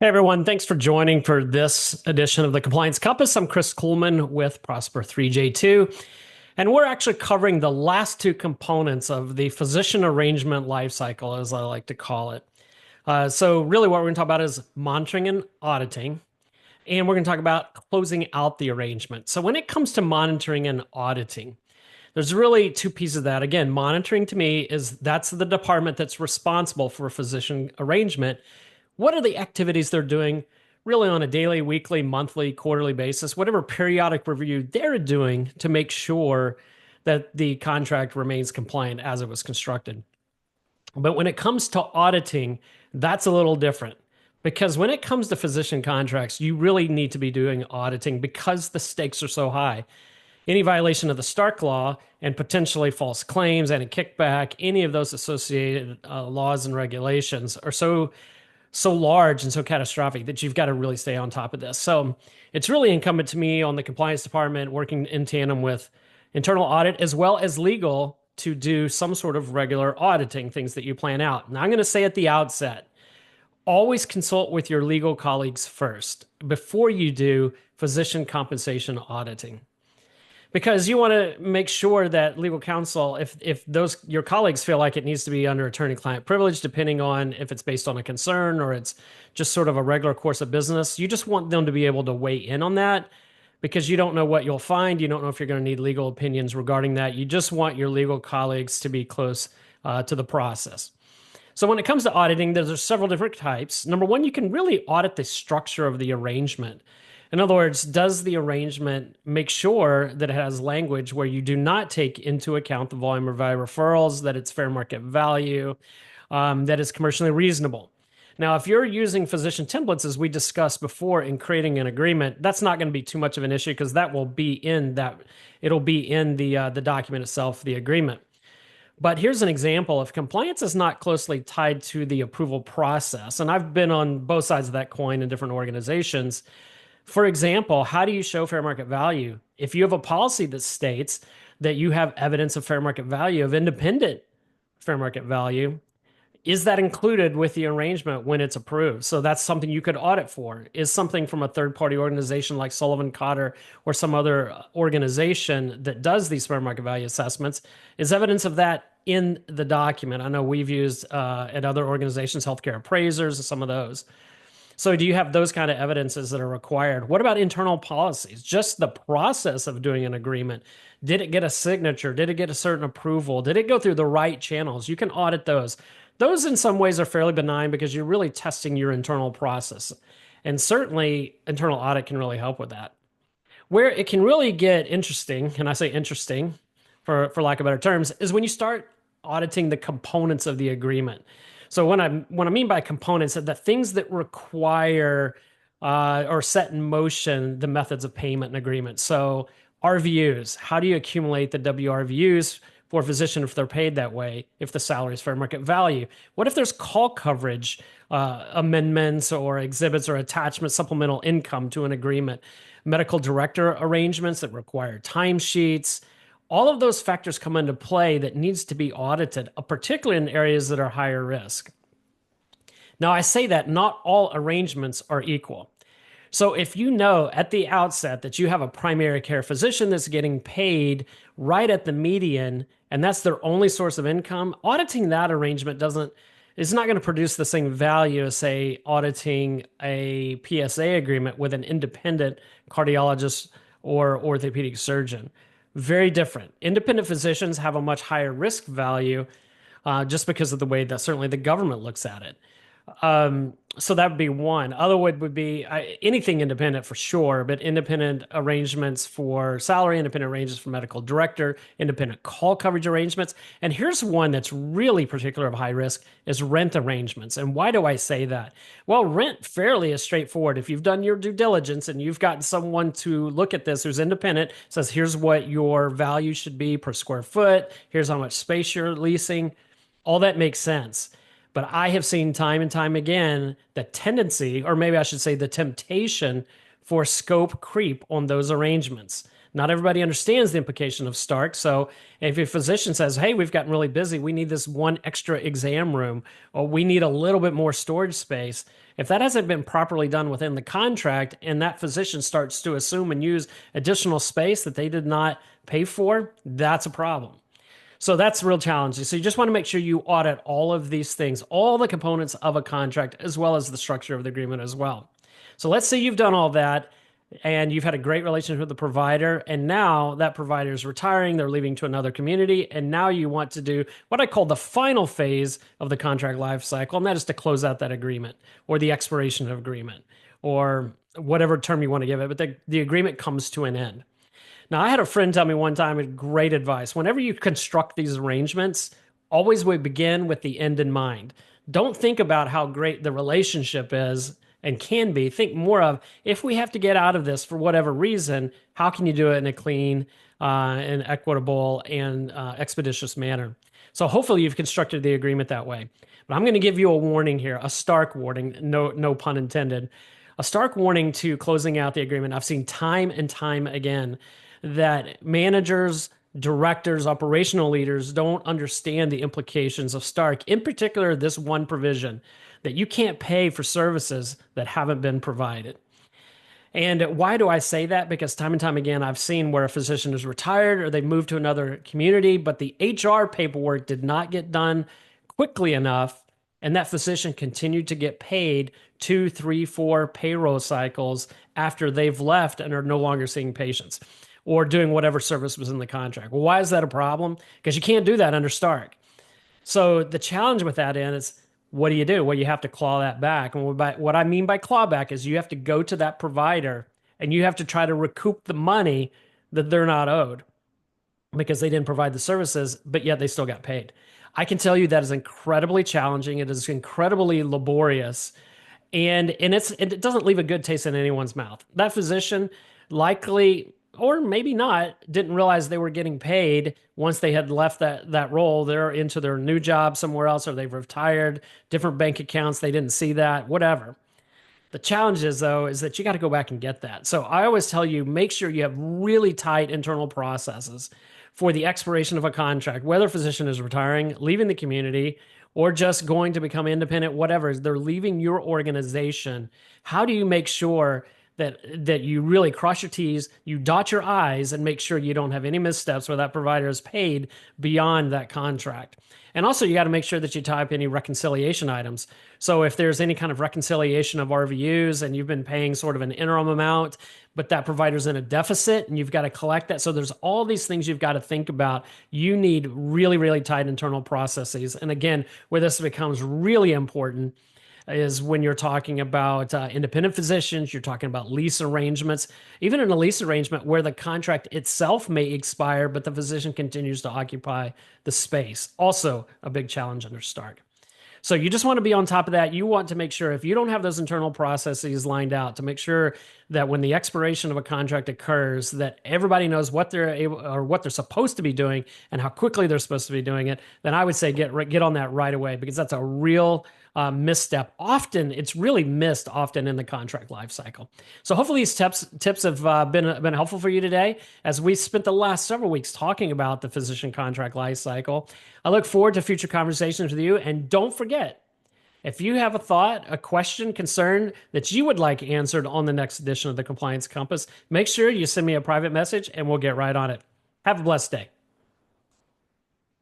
Hey everyone, thanks for joining for this edition of the Compliance Compass. I'm Chris Coolman with Prosper 3J2, and we're actually covering the last two components of the physician arrangement lifecycle, as I like to call it. So really what we're going to talk about is monitoring and auditing, and we're going to talk about closing out the arrangement. So when it comes to monitoring and auditing, there's really two pieces of that. Again, monitoring to me is that's the department that's responsible for physician arrangement. What are the activities they're doing really on a daily, weekly, monthly, quarterly basis, whatever periodic review they're doing to make sure that the contract remains compliant as it was constructed. But when it comes to auditing, that's a little different because when it comes to physician contracts, you really need to be doing auditing because the stakes are so high. Any violation of the Stark Law and potentially false claims, any kickback, any of those associated laws and regulations are so large and so catastrophic that you've got to really stay on top of this. So it's really incumbent to me on the compliance department working in tandem with internal audit as well as legal to do some sort of regular auditing things that you plan out. And I'm going to say at the outset, always consult with your legal colleagues first before you do physician compensation auditing because you want to make sure that legal counsel, if those your colleagues feel like it needs to be under attorney-client privilege, depending on if it's based on a concern or it's just sort of a regular course of business, you just want them to be able to weigh in on that because you don't know what you'll find. You don't know if you're going to need legal opinions regarding that. You just want your legal colleagues to be close to the process. So when it comes to auditing, there's several different types. Number one, you can really audit the structure of the arrangement. In other words, does the arrangement make sure that it has language where you do not take into account the volume of value referrals, that it's fair market value, that it's commercially reasonable? Now, if you're using physician templates, as we discussed before, in creating an agreement, that's not going to be too much of an issue because that will be in that it'll be in the document itself, the agreement. But here's an example. If compliance is not closely tied to the approval process, and I've been on both sides of that coin in different organizations. For example, how do you show fair market value? If you have a policy that states that you have evidence of fair market value, of independent fair market value, is that included with the arrangement when it's approved? So that's something you could audit for. Is something from a third-party organization like Sullivan Cotter or some other organization that does these fair market value assessments, is evidence of that in the document? I know we've used at other organizations, healthcare appraisers, some of those. So do you have those kind of evidences that are required? What about internal policies? Just the process of doing an agreement. Did it get a signature? Did it get a certain approval? Did it go through the right channels? You can audit those. Those in some ways are fairly benign because you're really testing your internal process. And certainly internal audit can really help with that. Where it can really get interesting, and I say interesting for lack of better terms, is when you start auditing the components of the agreement. So when I mean by components, the things that require or set in motion the methods of payment and agreement. So RVUs, how do you accumulate the WRVUs for a physician if they're paid that way, if the salary is fair market value? What if there's call coverage amendments or exhibits or attachments, supplemental income to an agreement, medical director arrangements that require timesheets? All of those factors come into play that needs to be audited, particularly in areas that are higher risk. Now, I say that not all arrangements are equal. So if you know at the outset that you have a primary care physician that's getting paid right at the median, and that's their only source of income, auditing that arrangement is not going to produce the same value as, say, auditing a PSA agreement with an independent cardiologist or orthopedic surgeon. Very different. Independent physicians have a much higher risk value just because of the way that certainly the government looks at it. So that would be one. Other would be anything independent for sure, but independent arrangements for salary, independent arrangements for medical director, independent call coverage arrangements. And here's one that's really particular of high risk is rent arrangements. And why do I say that? Well, rent fairly is straightforward. If you've done your due diligence and you've gotten someone to look at this who's independent, says here's what your value should be per square foot, here's how much space you're leasing, all that makes sense. But I have seen time and time again the tendency, or maybe I should say the temptation for scope creep on those arrangements. Not everybody understands the implication of Stark. So if a physician says, hey, we've gotten really busy, we need this one extra exam room, or we need a little bit more storage space, if that hasn't been properly done within the contract and that physician starts to assume and use additional space that they did not pay for, that's a problem. So that's real challenging. So you just want to make sure you audit all of these things, all the components of a contract, as well as the structure of the agreement as well. So let's say you've done all that and you've had a great relationship with the provider, and now that provider is retiring, they're leaving to another community, and now you want to do what I call the final phase of the contract life cycle, and that is to close out that agreement or the expiration of agreement or whatever term you want to give it, but the agreement comes to an end. Now, I had a friend tell me one time great advice. Whenever you construct these arrangements, always we begin with the end in mind. Don't think about how great the relationship is and can be. Think more of, if we have to get out of this for whatever reason, how can you do it in a clean and equitable and expeditious manner? So hopefully you've constructed the agreement that way. But I'm going to give you a warning here, a stark warning, no pun intended, a stark warning to closing out the agreement. I've seen time and time again that managers, directors, operational leaders don't understand the implications of Stark, in particular, this one provision that you can't pay for services that haven't been provided. And why do I say that? Because time and time again, I've seen where a physician is retired or they moved to another community, but the HR paperwork did not get done quickly enough. And that physician continued to get paid 2, 3, 4 payroll cycles after they've left and are no longer seeing patients or doing whatever service was in the contract. Well, why is that a problem? Because you can't do that under Stark. So the challenge with that is, what do you do? Well, you have to claw that back. And what I mean by claw back is you have to go to that provider and you have to try to recoup the money that they're not owed because they didn't provide the services, but yet they still got paid. I can tell you that is incredibly challenging. It is incredibly laborious. And it doesn't leave a good taste in anyone's mouth. That physician likely, or maybe not, didn't realize they were getting paid once they had left that role. They're into their new job somewhere else, or they've retired, different bank accounts. They didn't see that, whatever. The challenge is, though, is that you got to go back and get that. So I always tell you, make sure you have really tight internal processes for the expiration of a contract, whether a physician is retiring, leaving the community, or just going to become independent, whatever. They're leaving your organization. How do you make sure that you really cross your T's, you dot your I's, and make sure you don't have any missteps where that provider is paid beyond that contract? And also, you got to make sure that you type any reconciliation items. So if there's any kind of reconciliation of RVUs and you've been paying sort of an interim amount, but that provider's in a deficit and you've got to collect that. So there's all these things you've got to think about. You need really, really tight internal processes. And again, where this becomes really important is when you're talking about independent physicians, you're talking about lease arrangements, even in a lease arrangement where the contract itself may expire, but the physician continues to occupy the space. Also a big challenge under Stark. So you just want to be on top of that. You want to make sure, if you don't have those internal processes lined out, to make sure that when the expiration of a contract occurs, that everybody knows what they're able or what they're supposed to be doing and how quickly they're supposed to be doing it. Then I would say get on that right away, because that's a real misstep. Often it's really missed often in the contract life cycle. So hopefully these tips have been helpful for you today as we spent the last several weeks talking about the physician contract life cycle. I look forward to future conversations with you, and don't forget, if you have a thought, a question, concern that you would like answered on the next edition of the Compliance Compass, make sure you send me a private message and we'll get right on it. Have a blessed day.